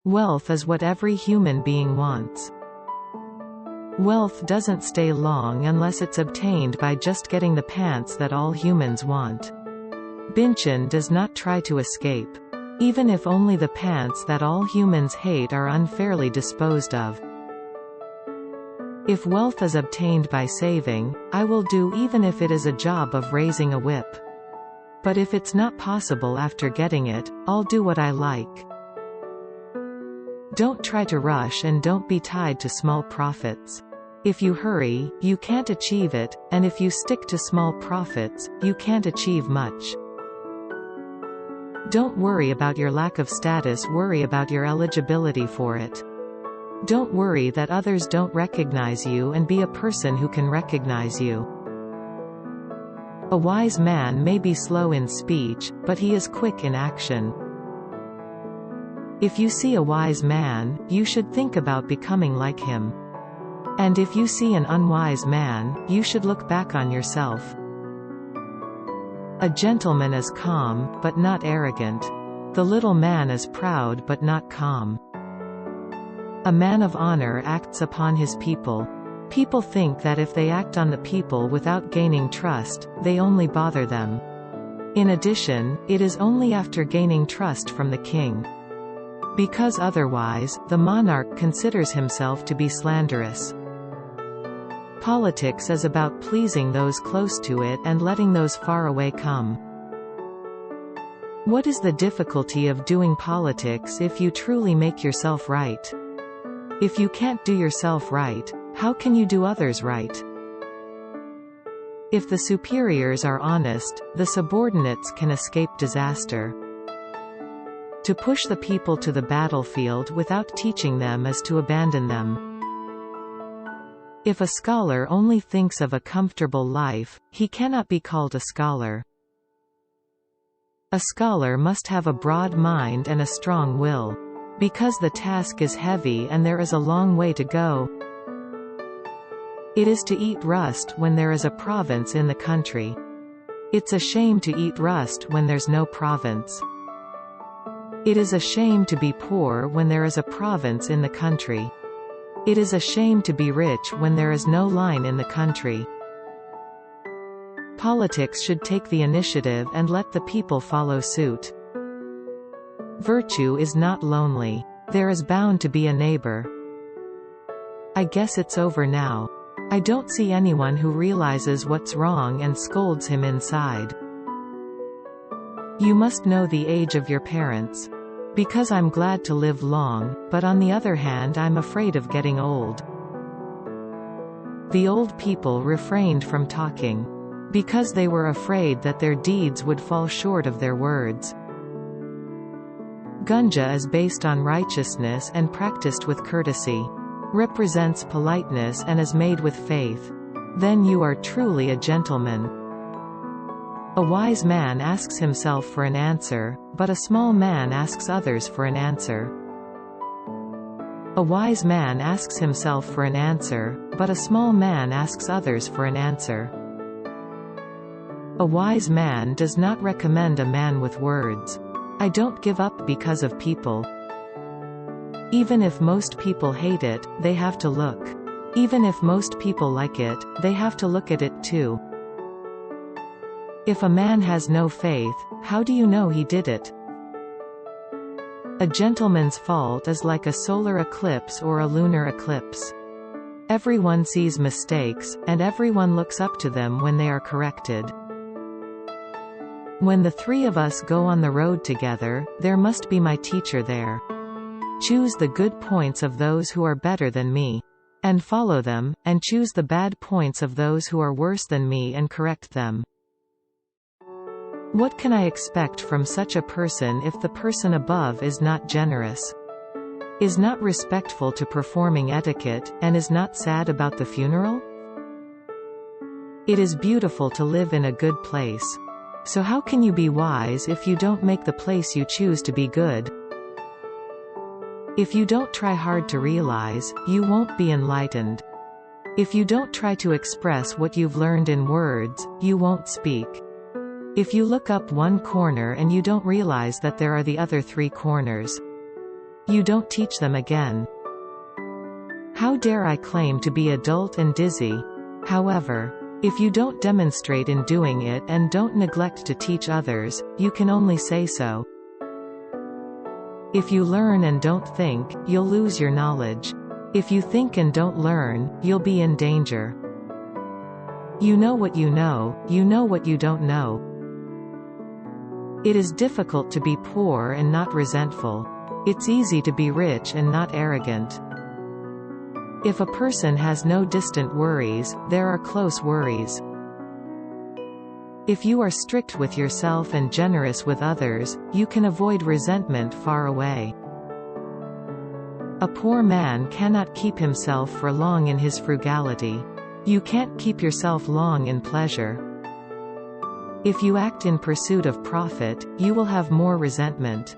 Wealth is what every human being wants. Wealth doesn't stay long unless it's obtained by just getting the pants that all humans want. Binchen does not try to escape. Even if only the pants that all humans hate are unfairly disposed of. If wealth is obtained by saving, I will do even if it is a job of raising a whip. But if it's not possible after getting it, I'll do what I like. Don't try to rush and don't be tied to small profits. If you hurry, you can't achieve it, and if you stick to small profits, you can't achieve much. Don't worry about your lack of status, worry about your eligibility for it. Don't worry that others don't recognize you, and be a person who can recognize you. A wise man may be slow in speech, but he is quick in action. If you see a wise man, you should think about becoming like him. And if you see an unwise man, you should look back on yourself. A gentleman is calm, but not arrogant. The little man is proud but not calm. A man of honor acts upon his people. People think that if they act on the people without gaining trust, they only bother them. In addition, it is only after gaining trust from the king. Because otherwise, the monarch considers himself to be slanderous. Politics is about pleasing those close to it and letting those far away come. What is the difficulty of doing politics if you truly make yourself right? If you can't do yourself right, how can you do others right? If the superiors are honest, the subordinates can escape disaster. To push the people to the battlefield without teaching them is to abandon them. If a scholar only thinks of a comfortable life, he cannot be called a scholar. A scholar must have a broad mind and a strong will. Because the task is heavy and there is a long way to go. It is to eat rust when there is a province in the country. It's a shame to eat rust when there's no province. It is a shame to be poor when there is a province in the country. It is a shame to be rich when there is no line in the country. Politics should take the initiative and let the people follow suit. Virtue is not lonely. There is bound to be a neighbor. I guess it's over now. I don't see anyone who realizes what's wrong and scolds him inside. You must know the age of your parents. Because I'm glad to live long, but on the other hand I'm afraid of getting old. The old people refrained from talking. Because they were afraid that their deeds would fall short of their words. Gunja is based on righteousness and practiced with courtesy. Represents politeness and is made with faith. Then you are truly a gentleman. A wise man asks himself for an answer, but a small man asks others for an answer. A wise man asks himself for an answer, but a small man asks others for an answer. A wise man does not recommend a man with words. I don't give up because of people. Even if most people hate it, they have to look. Even if most people like it, they have to look at it too. If a man has no faith, how do you know he did it? A gentleman's fault is like a solar eclipse or a lunar eclipse. Everyone sees mistakes, and everyone looks up to them when they are corrected. When the three of us go on the road together, there must be my teacher there. Choose the good points of those who are better than me. And follow them, and choose the bad points of those who are worse than me and correct them. What can I expect from such a person if the person above is not generous? Is not respectful to performing etiquette, and is not sad about the funeral? It is beautiful to live in a good place. So how can you be wise if you don't make the place you choose to be good? If you don't try hard to realize, you won't be enlightened. If you don't try to express what you've learned in words, you won't speak. If you look up one corner and you don't realize that there are the other three corners, You don't teach them again. How dare I claim to be adult and dizzy? However, if you don't demonstrate in doing it and don't neglect to teach others, you can only say so. If you learn and don't think, you'll lose your knowledge. If you think and don't learn, you'll be in danger. You know what you know what you don't know. It is difficult to be poor and not resentful. It's easy to be rich and not arrogant. If a person has no distant worries, there are close worries. If you are strict with yourself and generous with others, you can avoid resentment far away. A poor man cannot keep himself for long in his frugality. You can't keep yourself long in pleasure. If you act in pursuit of profit, you will have more resentment.